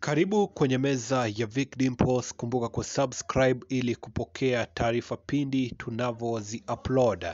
Karibu kwenye meza ya Vic Dimples. Kumbuka kusubscribe ili kupokea taarifa pindi tunavyozi upload.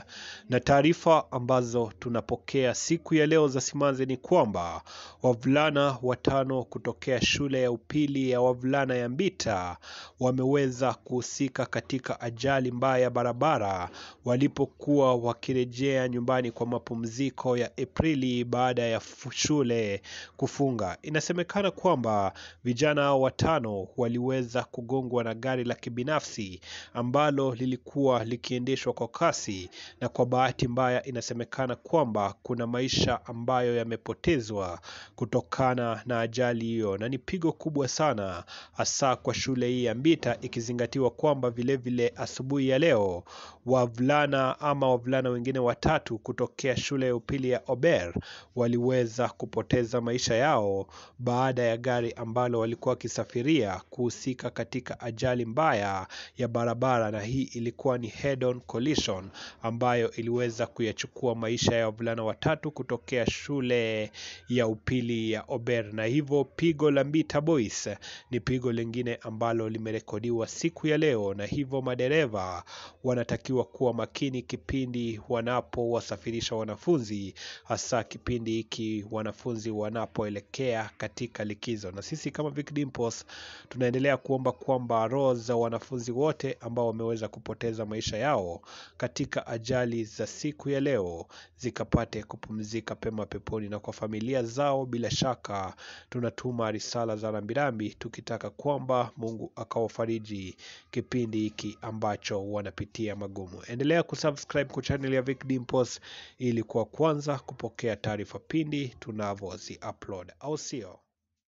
Na taarifa ambazo tunapokea siku ya leo za simanzi ni kwamba wavulana 5 kutokea shule ya upili ya wavulana ya Mbita wameweza kuhusika katika ajali mbaya ya barabara walipokuwa wakirejea nyumbani kwa mapumziko ya Aprili baada ya shule kufunga. Inasemekana kwamba vijana 5 waliweza kugongwa na gari la kibinafsi ambalo lilikuwa likiendeshwa kwa kasi, na kwa bahati mbaya inasemekana kwamba kuna maisha ambayo yamepotezwa kutokana na ajali hiyo, na ni pigo kubwa sana hasa kwa shule hii ya Mbita, ikizingatiwa kwamba vile asubuhi ya leo wavulana wengine 3 kutokea shule ya upili ya Ober waliweza kupoteza maisha yao baada ya gari ambalo walikuwa wakisafiria kuhusika katika ajali mbaya ya barabara, na hii ilikuwa ni head on collision ambayo iliweza kuyachukua maisha ya wavulana 3 kutokea shule ya upili ya Ober. Na hivyo pigo la Mbita Boys ni pigo lingine ambalo limerekodiwa siku ya leo, na hivyo madereva wanatakiwa kuwa makini kipindi wanapowasafirisha wanafunzi, hasa kipindi hiki wanafunzi wanapoelekea katika likizo. Na sisi kama Vic Dimples tunaendelea kuomba kwamba roho za wanafunzi wote ambao wameweza kupoteza maisha yao katika ajali za siku ya leo zikapate kupumzika pema peponi, na kwa familia zao bila shaka tunatuma risala za rambirambi tukitaka kwamba Mungu akawafariji kipindi hiki ambacho wanapitia magumu. Endelea kusubscribe kwa channel ya Vic Dimples ili kwa kwanza kupokea taarifa pindi tunavyozi upload, au sio?